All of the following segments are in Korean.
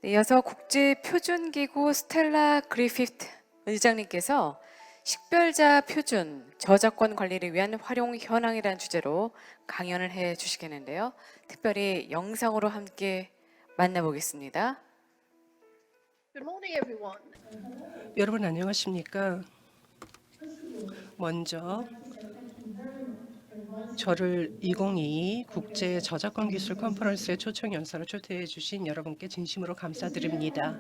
네, 이어서 국제표준기구 스텔라 그리피트 의장님께서 식별자 표준 저작권 관리를 위한 활용 현황이라는 주제로 강연을 해 주시겠는데요. 특별히 영상으로 함께 만나보겠습니다. Good morning, everyone. 여러분 안녕하십니까? 먼저 저를 2022 국제 저작권 기술 컨퍼런스의 초청 연사로 초대해 주신 여러분께 진심으로 감사드립니다.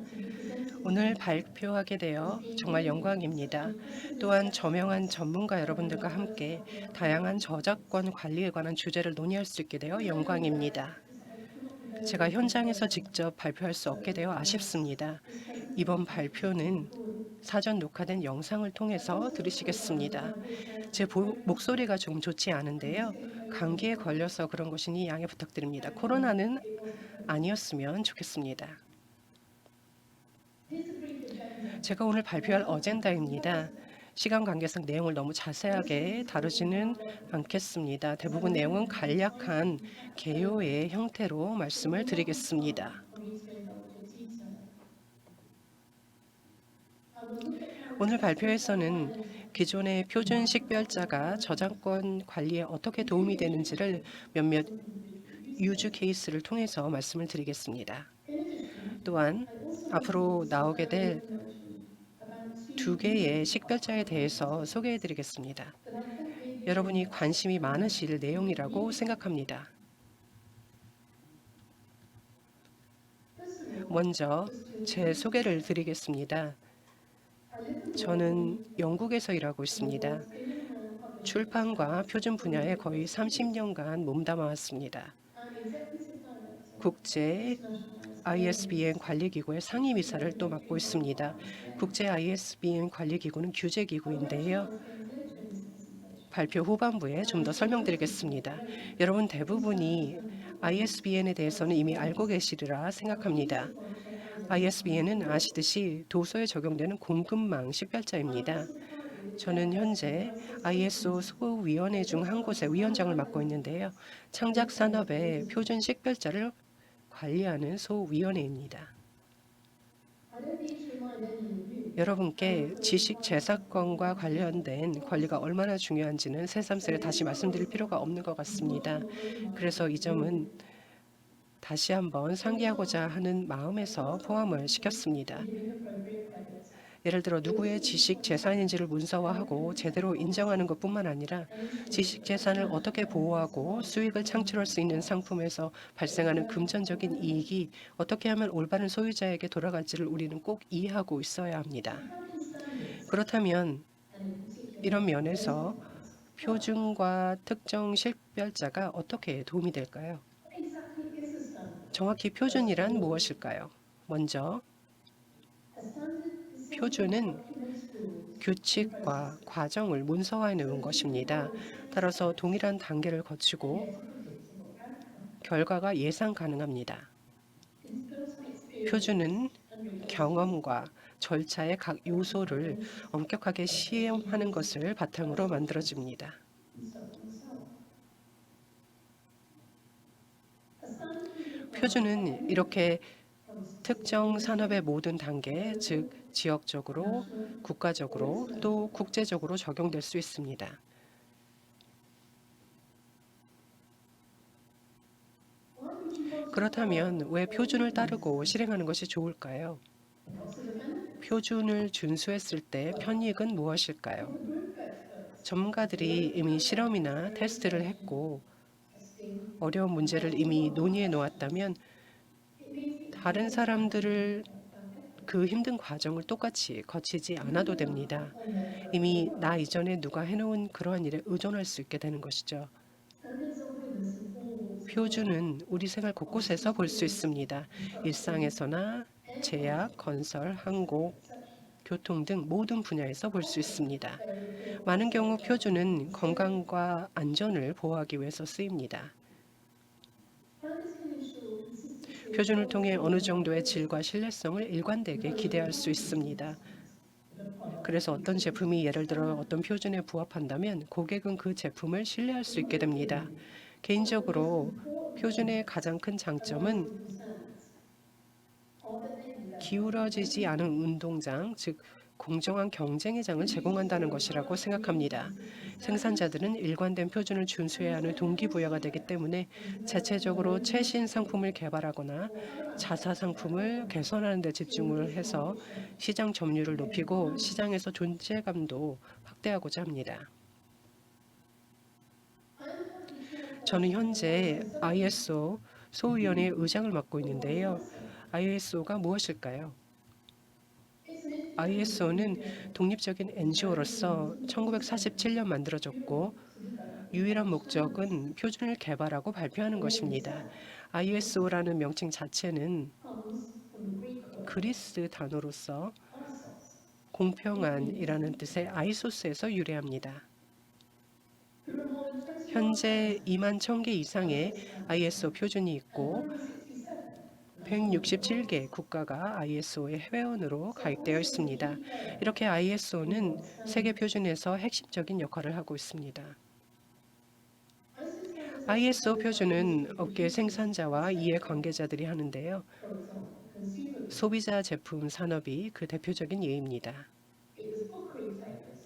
오늘 발표하게 되어 정말 영광입니다. 또한 저명한 전문가 여러분들과 함께 다양한 저작권 관리에 관한 주제를 논의할 수 있게 되어 영광입니다. 제가 현장에서 직접 발표할 수 없게 되어 아쉽습니다. 이번 발표는 사전 녹화된 영상을 통해서 들으시겠습니다. 제 목소리가 좀 좋지 않은데요. 감기에 걸려서 그런 것이니 양해 부탁드립니다. 코로나는 아니었으면 좋겠습니다. 제가 오늘 발표할 어젠다입니다. 시간 관계상 내용을 너무 자세하게 다루지는 않겠습니다. 대부분 내용은 간략한 개요의 형태로 말씀을 드리겠습니다. 오늘 발표에서는 기존의 표준 식별자가 저작권 관리에 어떻게 도움이 되는지를 몇몇 유즈 케이스를 통해서 말씀을 드리겠습니다. 또한 앞으로 나오게 될 2개의 식별자에 대해서 소개해 드리겠습니다. 여러분이 관심이 많으실 내용이라고 생각합니다. 먼저 제 소개를 드리겠습니다. 저는 영국에서 일하고 있습니다. 출판과 표준 분야에 거의 30년간 몸담아 왔습니다. 국제 ISBN 관리기구의 상임이사를 또 맡고 있습니다. 국제 ISBN 관리기구는 규제기구인데요. 발표 후반부에 좀 더 설명드리겠습니다. 여러분 대부분이 ISBN에 대해서는 이미 알고 계시리라 생각합니다. ISBN은 아시듯이 도서에 적용되는 공급망 식별자입니다. 저는 현재 ISO 소위원회 중 한 곳의 위원장을 맡고 있는데요. 창작 산업의 표준 식별자를 관리하는 소위원회입니다. 여러분께 지식 재산권과 관련된 권리가 얼마나 중요한지는 새삼스레 다시 말씀드릴 필요가 없는 것 같습니다. 그래서 이 점은 다시 한번 상기하고자 하는 마음에서 포함을 시켰습니다. 예를 들어 누구의 지식 재산인지를 문서화하고 제대로 인정하는 것뿐만 아니라 지식 재산을 어떻게 보호하고 수익을 창출할 수 있는 상품에서 발생하는 금전적인 이익이 어떻게 하면 올바른 소유자에게 돌아갈지를 우리는 꼭 이해하고 있어야 합니다. 그렇다면 이런 면에서 표준과 특정 식별자가 어떻게 도움이 될까요? 정확히 표준이란 무엇일까요? 먼저 표준은 규칙과 과정을 문서화해 놓은 것입니다. 따라서 동일한 단계를 거치고 결과가 예상 가능합니다. 표준은 경험과 절차의 각 요소를 엄격하게 시험하는 것을 바탕으로 만들어집니다. 표준은 이렇게 특정 산업의 모든 단계, 즉 지역적으로, 국가적으로, 또 국제적으로 적용될 수 있습니다. 그렇다면 왜 표준을 따르고 실행하는 것이 좋을까요? 표준을 준수했을 때 편익은 무엇일까요? 전문가들이 이미 실험이나 테스트를 했고 어려운 문제를 이미 논의해 놓았다면 다른 사람들을 그 힘든 과정을 똑같이 거치지 않아도 됩니다. 이미 나 이전에 누가 해놓은 그러한 일에 의존할 수 있게 되는 것이죠. 표준은 우리 생활 곳곳에서 볼 수 있습니다. 일상에서나 제약, 건설, 항공, 교통 등 모든 분야에서 볼 수 있습니다. 많은 경우 표준은 건강과 안전을 보호하기 위해서 쓰입니다. 표준을 통해 어느 정도의 질과 신뢰성을 일관되게 기대할 수 있습니다. 그래서 어떤 제품이 예를 들어 어떤 표준에 부합한다면 고객은 그 제품을 신뢰할 수 있게 됩니다. 개인적으로 표준의 가장 큰 장점은 기울어지지 않은 운동장, 즉 공정한 경쟁의 장을 제공한다는 것이라고 생각합니다. 생산자들은 일관된 표준을 준수해야 하는 동기부여가 되기 때문에 자체적으로 최신 상품을 개발하거나 자사 상품을 개선하는 데 집중을 해서 시장 점유율을 높이고 시장에서 존재감도 확대하고자 합니다. 저는 현재 ISO 소위원회 의장을 맡고 있는데요. ISO가 무엇일까요? ISO는 독립적인 NGO로서 1947년 만들어졌고 유일한 목적은 표준을 개발하고 발표하는 것입니다. ISO라는 명칭 자체는 그리스 단어로서 공평한이라는 뜻의 아이소스에서 유래합니다. 현재 2만 1000개 이상의 ISO 표준이 있고 167개 국가가 ISO의 회원으로 가입되어 있습니다. 이렇게 ISO는 세계 표준에서 핵심적인 역할을 하고 있습니다. ISO 표준은 업계 생산자와 이해 관계자들이 하는데요. 소비자 제품 산업이 그 대표적인 예입니다.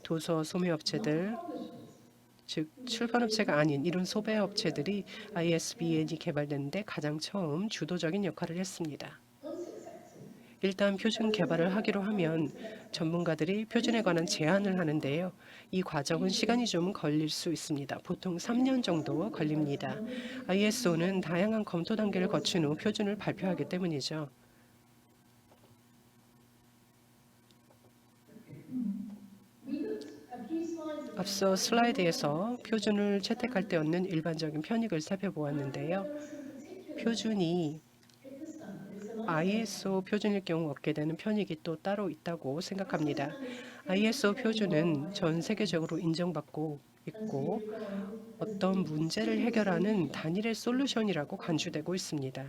도서 소매업체들, 즉 출판업체가 아닌 이런 소매업체들이 ISBN이 개발되는데 가장 처음 주도적인 역할을 했습니다. 일단 표준 개발을 하기로 하면 전문가들이 표준에 관한 제안을 하는데요. 이 과정은 시간이 좀 걸릴 수 있습니다. 보통 3년 정도 걸립니다. ISO는 다양한 검토 단계를 거친 후 표준을 발표하기 때문이죠. 앞서 슬라이드에서 표준을 채택할 때 얻는 일반적인 편익을 살펴보았는데요. 표준이 ISO 표준일 경우 얻게 되는 편익이 또 따로 있다고 생각합니다. ISO 표준은 전 세계적으로 인정받고 있고 어떤 문제를 해결하는 단일의 솔루션이라고 간주되고 있습니다.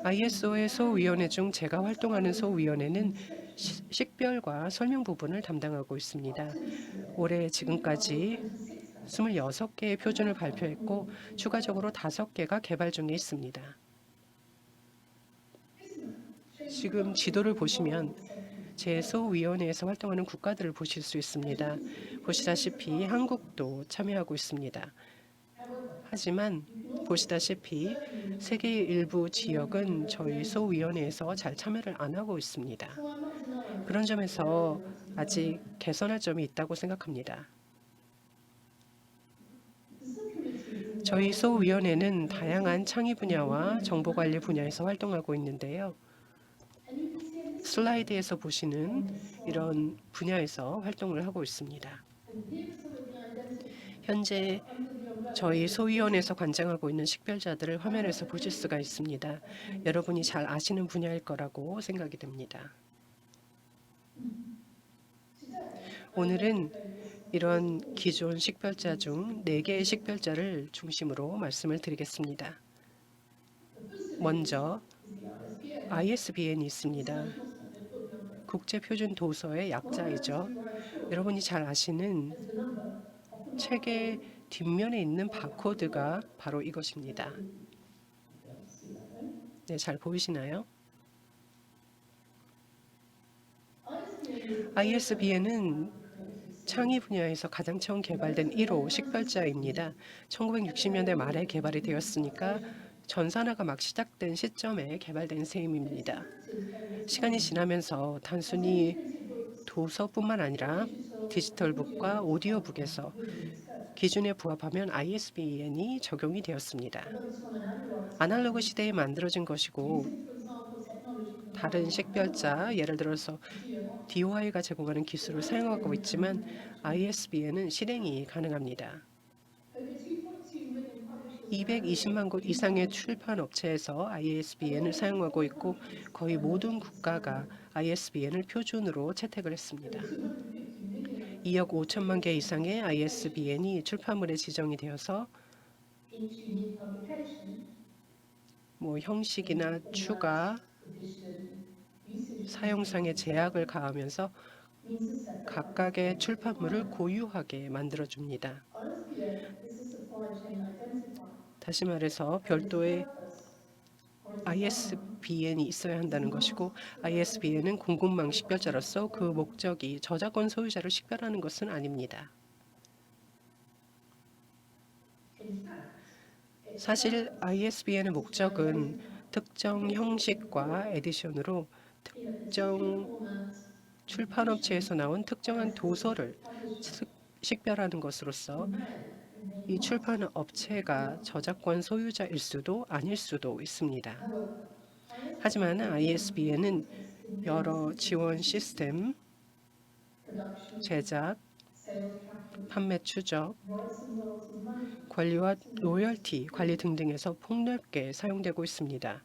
ISO의 소위원회 중 제가 활동하는 소위원회는 식별과 설명 부분을 담당하고 있습니다. 올해 지금까지 26개의 표준을 발표했고 추가적으로 5개가 개발 중에 있습니다. 지금 지도를 보시면 제 소위원회에서 활동하는 국가들을 보실 수 있습니다. 보시다시피 한국도 참여하고 있습니다. 하지만 보시다시피 세계의 일부 지역은 저희 소위원회에서 잘 참여를 안 하고 있습니다. 그런 점에서 아직 개선할 점이 있다고 생각합니다. 저희 소위원회는 다양한 창의 분야와 정보관리 분야에서 활동하고 있는데요. 슬라이드에서 보시는 이런 분야에서 활동을 하고 있습니다. 현재 저희 소위원회에서 관장하고 있는 식별자들을 화면에서 보실 수가 있습니다. 여러분이 잘 아시는 분야일 거라고 생각이 됩니다. 오늘은 이런 기존 식별자 중 4개의 식별자를 중심으로 말씀을 드리겠습니다. 먼저 ISBN이 있습니다. 국제표준 도서의 약자이죠. 여러분이 잘 아시는 책의 뒷면에 있는 바코드가 바로 이것입니다. 네, 잘 보이시나요? ISBN은 창의 분야에서 가장 처음 개발된 1호 식별자입니다. 1960년대 말에 개발이 되었으니까 전산화가 막 시작된 시점에 개발된 셈입니다. 시간이 지나면서 단순히 도서뿐만 아니라 디지털북과 오디오북에서 기준에 부합하면 ISBN이 적용이 되었습니다. 아날로그 시대에 만들어진 것이고 다른 식별자, 예를 들어서 DOI가 제공하는 기술을 사용하고 있지만 ISBN은 실행이 가능합니다. 220만 곳 이상의 출판 업체에서 ISBN을 사용하고 있고 거의 모든 국가가 ISBN을 표준으로 채택을 했습니다. 2억 5천만 개 이상의 ISBN이 출판물에 지정이 되어서 형식이나 추가, 사용상의 제약을 가하면서 각각의 출판물을 고유하게 만들어줍니다. 다시 말해서 별도의 ISBN이 있어야 한다는 것이고 ISBN은 공급망 식별자로서 그 목적이 저작권 소유자를 식별하는 것은 아닙니다. 사실 ISBN의 목적은 특정 형식과 에디션으로 특정 출판업체에서 나온 특정한 도서를 식별하는 것으로서 이 출판업체가 저작권 소유자일 수도 아닐 수도 있습니다. 하지만 ISBN은 여러 지원 시스템, 제작, 판매 추적, 관리와 로열티 관리 등등에서 폭넓게 사용되고 있습니다.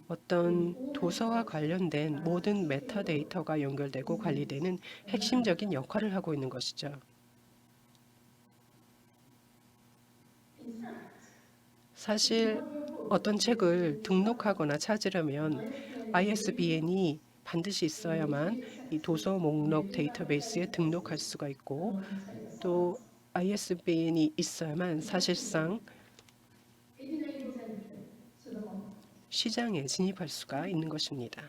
어떤 도서와 관련된 모든 메타데이터가 연결되고 관리되는 핵심적인 역할을 하고 있는 것이죠. 사실 어떤 책을 등록하거나 찾으려면 ISBN이 반드시 있어야만 이 도서 목록 데이터베이스에 등록할 수가 있고 또 ISBN이 있어야만 사실상 시장에 진입할 수가 있는 것입니다.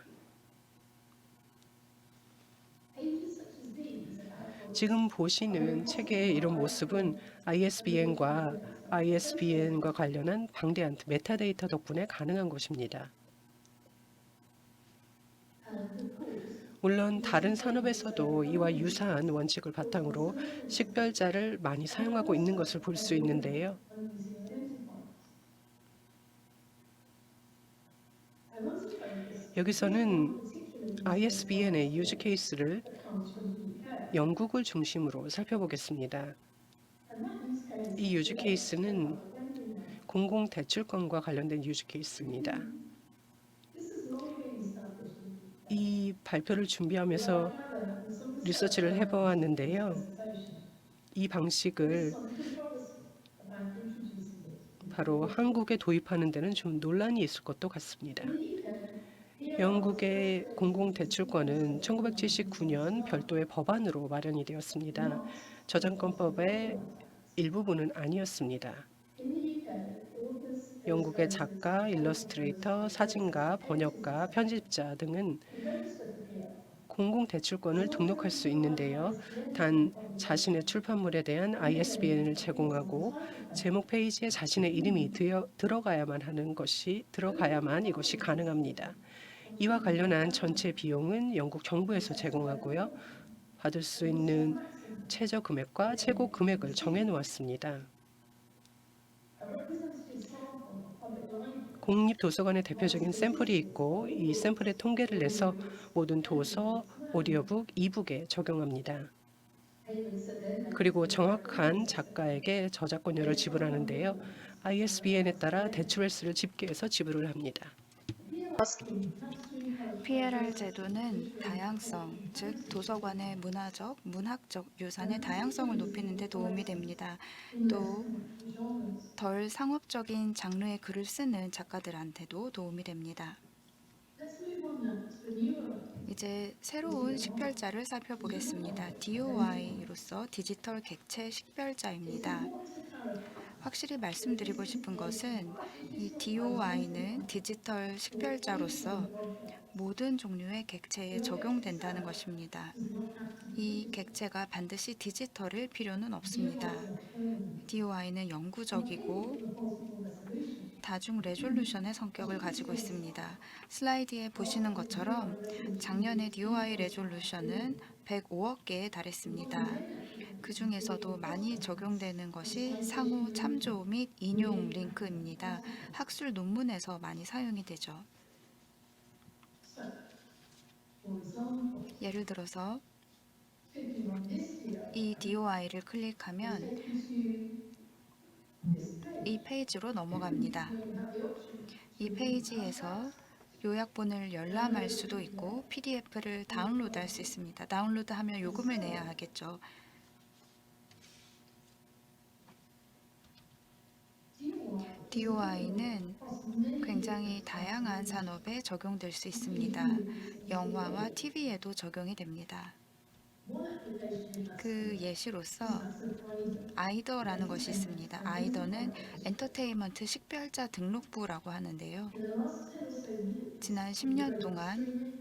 지금 보시는 책의 이런 모습은 ISBN과 관련한 방대한 메타데이터 덕분에 가능한 것입니다. 물론 다른 산업에서도 이와 유사한 원칙을 바탕으로 식별자를 많이 사용하고 있는 것을 볼 수 있는데요. 여기서는 ISBN의 유즈 케이스를 영국을 중심으로 살펴보겠습니다. 이 유즈 케이스는 공공대출권과 관련된 유즈 케이스입니다. 이 발표를 준비하면서 리서치를 해보았는데요. 이 방식을 바로 한국에 도입하는 데는 좀 논란이 있을 것도 같습니다. 영국의 공공대출권은 1979년 별도의 법안으로 마련이 되었습니다. 저작권법의 일부분은 아니었습니다. 영국의 작가, 일러스트레이터, 사진가, 번역가, 편집자 등은 공공대출권을 등록할 수 있는데요. 단 자신의 출판물에 대한 ISBN을 제공하고 제목 페이지에 자신의 이름이 들어가야만 이것이 가능합니다. 이와 관련한 전체 비용은 영국 정부에서 제공하고요. 받을 수 있는 최저 금액과 최고 금액을 정해 놓았습니다. 공립도서관의 대표적인 샘플이 있고 이 샘플의 통계를 내서 모든 도서, 오디오북, 이북에 적용합니다. 그리고 정확한 작가에게 저작권료를 지불하는데요. ISBN에 따라 대출횟수를 집계해서 지불을 합니다. PLR 제도는 다양성, 즉 도서관의 문화적, 문학적 유산의 다양성을 높이는 데 도움이 됩니다. 또 덜 상업적인 장르의 글을 쓰는 작가들한테도 도움이 됩니다. 이제 새로운 식별자를 살펴보겠습니다. DOI로서 디지털 객체 식별자입니다. 확실히 말씀드리고 싶은 것은 이 DOI는 디지털 식별자로서 모든 종류의 객체에 적용된다는 것입니다. 이 객체가 반드시 디지털일 필요는 없습니다. DOI는 영구적이고 다중 레졸루션의 성격을 가지고 있습니다. 슬라이드에 보시는 것처럼 작년의 DOI 레졸루션은 105억 개에 달했습니다. 그 중에서도 많이 적용되는 것이 상호 참조 및 인용 링크입니다. 학술 논문에서 많이 사용이 되죠. 예를 들어서 이 DOI를 클릭하면 이 페이지로 넘어갑니다. 이 페이지에서 요약본을 열람할 수도 있고 PDF를 다운로드할 수 있습니다. 다운로드하면 요금을 내야 하겠죠. DOI는 굉장히 다양한 산업에 적용될 수 있습니다. 영화와 TV에도 적용이 됩니다. 그 예시로서 아이더라는 것이 있습니다. 아이더는 엔터테인먼트 식별자 등록부라고 하는데요. 지난 10년 동안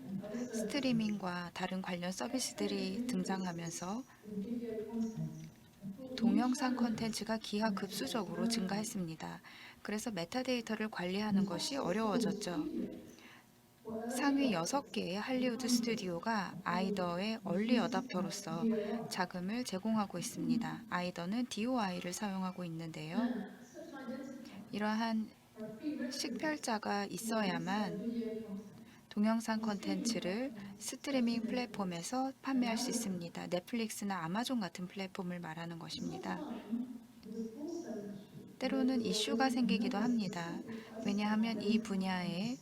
스트리밍과 다른 관련 서비스들이 등장하면서 동영상 콘텐츠가 기하급수적으로 증가했습니다. 그래서 메타데이터를 관리하는 것이 어려워졌죠. 상위 6개의 할리우드 스튜디오가 아이더의 얼리 어답터로서 자금을 제공하고 있습니다. 아이더는 DOI를 사용하고 있는데요. 이러한 식별자가 있어야만 동영상 콘텐츠를 스트리밍 플랫폼에서 판매할 수 있습니다. 넷플릭스나 아마존 같은 플랫폼을 말하는 것입니다. 때로는 이슈가 생기기도 합니다. 왜냐하면 이 분야에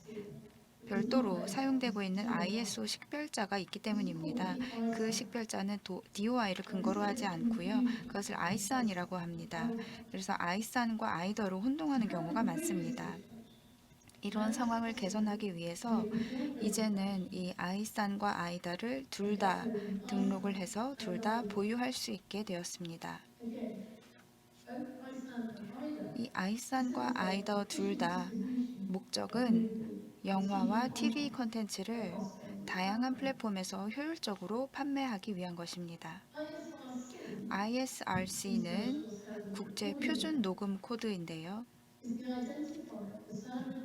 별도로 사용되고 있는 ISO 식별자가 있기 때문입니다. 그 식별자는 DOI를 근거로 하지 않고요. 그것을 아이산이라고 합니다. 그래서 아이산과 아이더로 혼동하는 경우가 많습니다. 이런 상황을 개선하기 위해서 이제는 이 아이산과 아이더를 둘 다 등록을 해서 둘 다 보유할 수 있게 되었습니다. 이 아이산과 아이더 둘 다 목적은 영화와 TV 콘텐츠를 다양한 플랫폼에서 효율적으로 판매하기 위한 것입니다. ISRC는 국제 표준 녹음 코드인데요.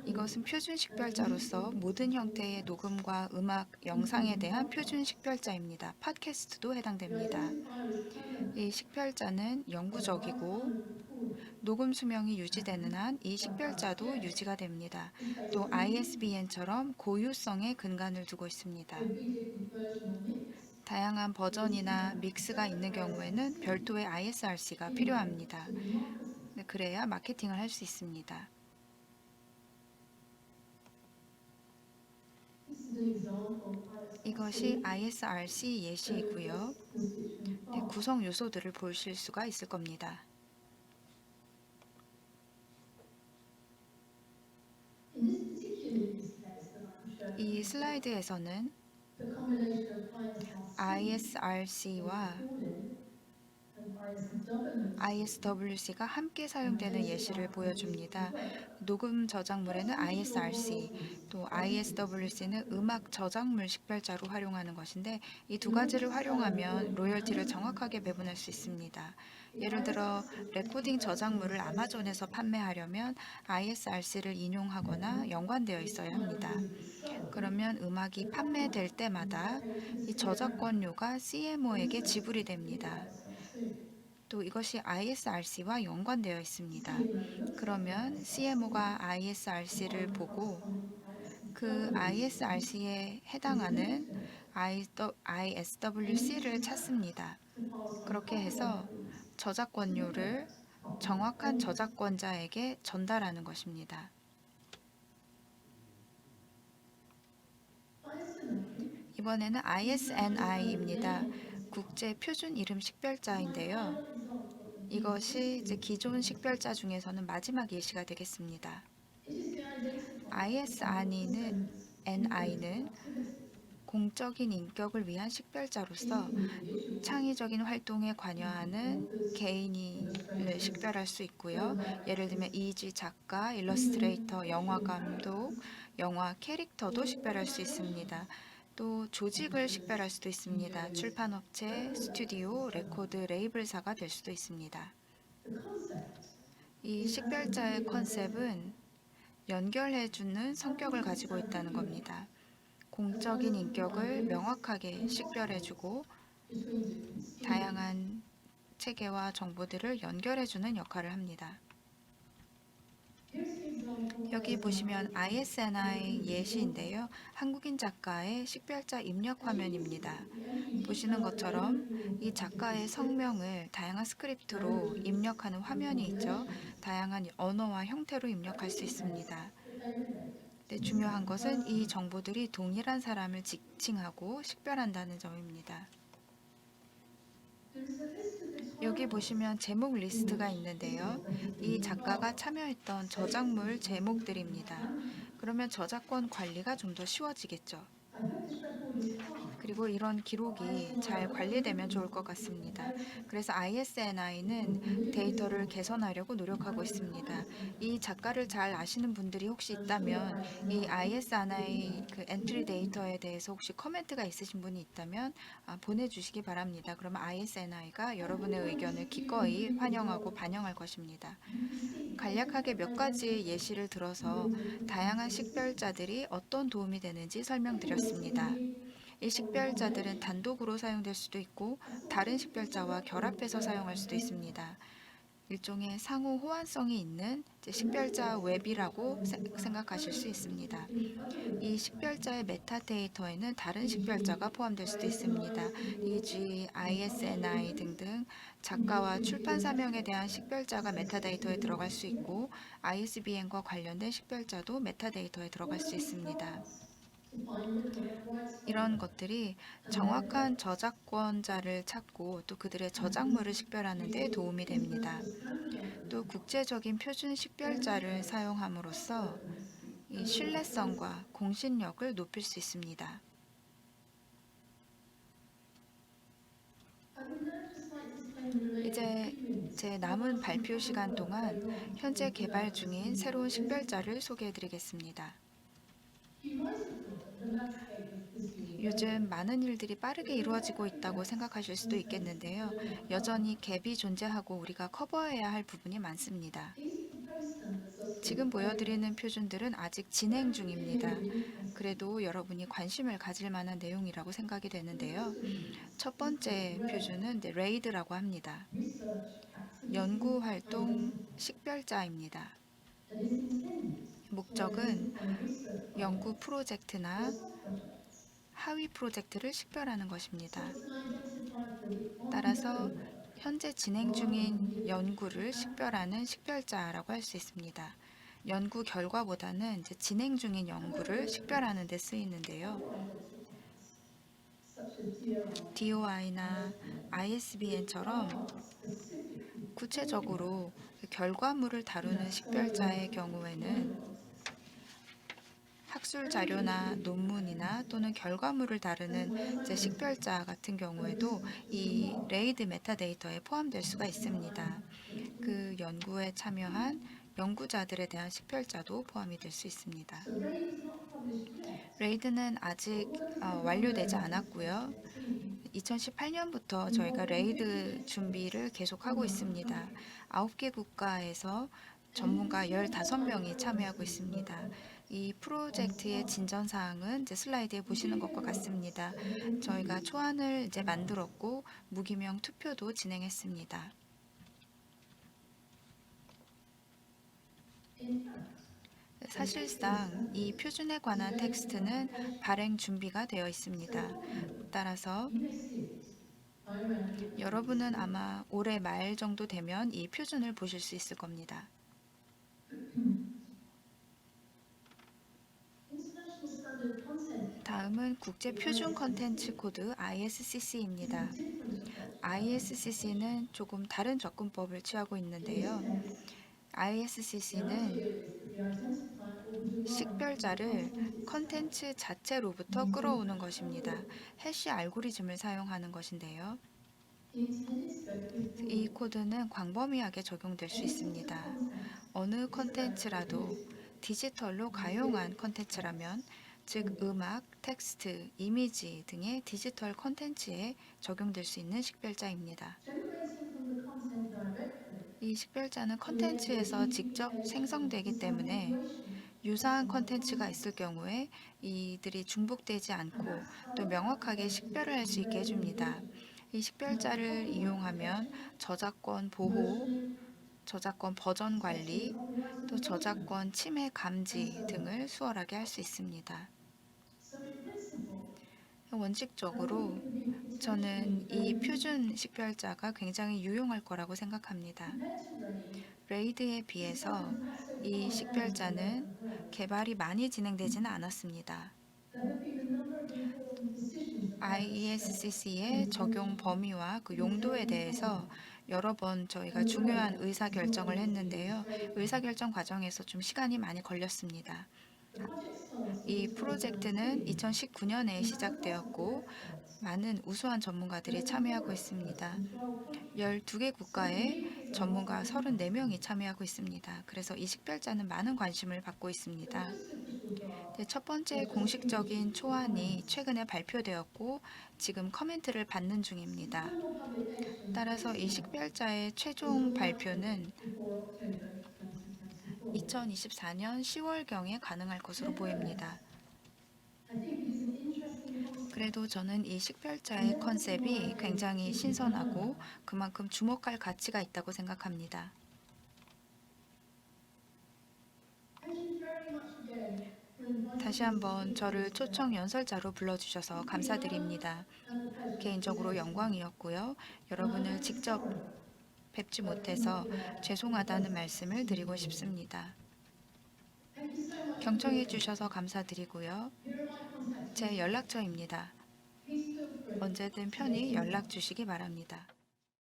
이것은 표준 식별자로서 모든 형태의 녹음과 음악, 영상에 대한 표준 식별자입니다. 팟캐스트도 해당됩니다. 이 식별자는 영구적이고 녹음 수명이 유지되는 한 이 식별자도 유지가 됩니다. 또 ISBN처럼 고유성에 근간을 두고 있습니다. 다양한 버전이나 믹스가 있는 경우에는 별도의 ISRC가 필요합니다. 그래야 마케팅을 할 수 있습니다. 이것이 ISRC 예시이고요. 구성 요소들을 보실 수가 있을 겁니다. 이 슬라이드에서는 ISRC와 ISWC가 함께 사용되는 예시를 보여줍니다. 녹음 저작물에는 ISRC, 또 ISWC는 음악 저작물 식별자로 활용하는 것인데 이 두 가지를 활용하면 로열티를 정확하게 배분할 수 있습니다. 예를 들어 레코딩 저작물을 아마존에서 판매하려면 ISRC를 인용하거나 연관되어 있어야 합니다. 그러면 음악이 판매될 때마다 이 저작권료가 CMO에게 지불이 됩니다. 또 이것이 ISRC와 연관되어 있습니다. 그러면 CMO가 ISRC를 보고 그 ISRC에 해당하는 ISWC를 찾습니다. 그렇게 해서 저작권료를 정확한 저작권자에게 전달하는 것입니다. 이번에는 ISNI입니다. 국제 표준 이름 식별자인데요. 이것이 이제 기존 식별자 중에서는 마지막 예시가 되겠습니다. ISNI는 공적인 인격을 위한 식별자로서 창의적인 활동에 관여하는 개인을 식별할 수 있고요. 예를 들면 이지 작가, 일러스트레이터, 영화 감독, 영화 캐릭터도 식별할 수 있습니다. 또 조직을 식별할 수도 있습니다. 출판업체, 스튜디오, 레코드, 레이블사가 될 수도 있습니다. 이 식별자의 컨셉은 연결해주는 성격을 가지고 있다는 겁니다. 공적인 인격을 명확하게 식별해주고 다양한 체계와 정보들을 연결해주는 역할을 합니다. 여기 보시면 ISNI 예시인데요. 한국인 작가의 식별자 입력 화면입니다. 보시는 것처럼 이 작가의 성명을 다양한 스크립트로 입력하는 화면이 있죠. 다양한 언어와 형태로 입력할 수 있습니다. 중요한 것은 이 정보들이 동일한 사람을 지칭하고 식별한다는 점입니다. 여기 보시면 제목 리스트가 있는데요. 이 작가가 참여했던 저작물 제목들입니다. 그러면 저작권 관리가 좀 더 쉬워지겠죠. 그리고 이런 기록이 잘 관리되면 좋을 것 같습니다. 그래서 ISNI는 데이터를 개선하려고 노력하고 있습니다. 이 작가를 잘 아시는 분들이 혹시 있다면 이 ISNI 그 엔트리 데이터에 대해서 혹시 코멘트가 있으신 분이 있다면 보내주시기 바랍니다. 그러면 ISNI가 여러분의 의견을 기꺼이 환영하고 반영할 것입니다. 간략하게 몇 가지 예시를 들어서 다양한 식별자들이 어떤 도움이 되는지 설명드렸습니다. 이 식별자들은 단독으로 사용될 수도 있고 다른 식별자와 결합해서 사용할 수도 있습니다. 일종의 상호 호환성이 있는 식별자 웹이라고 생각하실 수 있습니다. 이 식별자의 메타데이터에는 다른 식별자가 포함될 수도 있습니다. EG, ISNI 등등 작가와 출판사명에 대한 식별자가 메타데이터에 들어갈 수 있고 ISBN과 관련된 식별자도 메타데이터에 들어갈 수 있습니다. 이런 것들이 정확한 저작권자를 찾고 또 그들의 저작물을 식별하는 데 도움이 됩니다. 또 국제적인 표준 식별자를 사용함으로써 이 신뢰성과 공신력을 높일 수 있습니다. 이제 제 남은 발표 시간 동안 현재 개발 중인 새로운 식별자를 소개해 드리겠습니다. 요즘 많은 일들이 빠르게 이루어지고 있다고 생각하실 수도 있겠는데요. 여전히 갭이 존재하고 우리가 커버해야 할 부분이 많습니다. 지금 보여드리는 표준들은 아직 진행 중입니다. 그래도 여러분이 관심을 가질 만한 내용이라고 생각이 되는데요. 첫 번째 표준은 레이드라고 합니다. 연구활동 식별자입니다. 목적은 연구 프로젝트나 하위 프로젝트를 식별하는 것입니다. 따라서 현재 진행 중인 연구를 식별하는 식별자라고 할 수 있습니다. 연구 결과보다는 이제 진행 중인 연구를 식별하는 데 쓰이는데요. DOI나 ISBN처럼 구체적으로 결과물을 다루는 식별자의 경우에는 학술 자료나 논문이나 또는 결과물을 다루는 식별자 같은 경우에도 이 레이드 메타데이터에 포함될 수가 있습니다. 그 연구에 참여한 연구자들에 대한 식별자도 포함이 될 수 있습니다. 레이드는 아직 완료되지 않았고요. 2018년부터 저희가 레이드 준비를 계속하고 있습니다. 9개 국가에서 전문가 15명이 참여하고 있습니다. 이 프로젝트의 진전 사항은 슬라이드에 보시는 것과 같습니다. 저희가 초안을 만들었고 무기명 투표도 진행했습니다. 사실상 이 표준에 관한 텍스트는 발행 준비가 되어 있습니다. 따라서 여러분은 아마 올해 말 정도 되면 이 표준을 보실 수 있을 겁니다. 다음은 국제 표준 컨텐츠 코드 ISCC입니다. ISCC는 조금 다른 접근법을 취하고 있는데요. ISCC는 식별자를 컨텐츠 자체로부터 끌어오는 것입니다. 해시 알고리즘을 사용하는 것인데요. 이 코드는 광범위하게 적용될 수 있습니다. 어느 컨텐츠라도 디지털로 가용한 컨텐츠라면, 즉 음악, 텍스트, 이미지 등의 디지털 컨텐츠에 적용될 수 있는 식별자입니다. 이 식별자는 컨텐츠에서 직접 생성되기 때문에 유사한 컨텐츠가 있을 경우에 이들이 중복되지 않고 또 명확하게 식별을 할 수 있게 해줍니다. 이 식별자를 이용하면 저작권 보호, 저작권 버전 관리, 또 저작권 침해 감지 등을 수월하게 할 수 있습니다. 원칙적으로 저는 이 표준 식별자가 굉장히 유용할 거라고 생각합니다. 레이드에 비해서 이 식별자는 개발이 많이 진행되지는 않았습니다. IESCC의 적용 범위와 그 용도에 대해서 여러 번 저희가 중요한 의사결정을 했는데요. 의사결정 과정에서 좀 시간이 많이 걸렸습니다. 이 프로젝트는 2019년에 시작되었고 많은 우수한 전문가들이 참여하고 있습니다. 12개 국가의 전문가 34명이 참여하고 있습니다. 그래서 이 식별자는 많은 관심을 받고 있습니다. 네, 첫 번째 공식적인 초안이 최근에 발표되었고 지금 커멘트를 받는 중입니다. 따라서 이 식별자의 최종 발표는 2024년 10월경에 가능할 것으로 보입니다. 그래도 저는 이 식별자의 컨셉이 굉장히 신선하고 그만큼 주목할 가치가 있다고 생각합니다. 다시 한번 저를 초청 연설자로 불러주셔서 감사드립니다. 개인적으로 영광이었고요. 여러분을 직접 뵙지 못해서 죄송하다는 말씀을 드리고 싶습니다. 경청해 주셔서 감사드리고요. 제 연락처입니다. 언제든 편히 연락 주시기 바랍니다.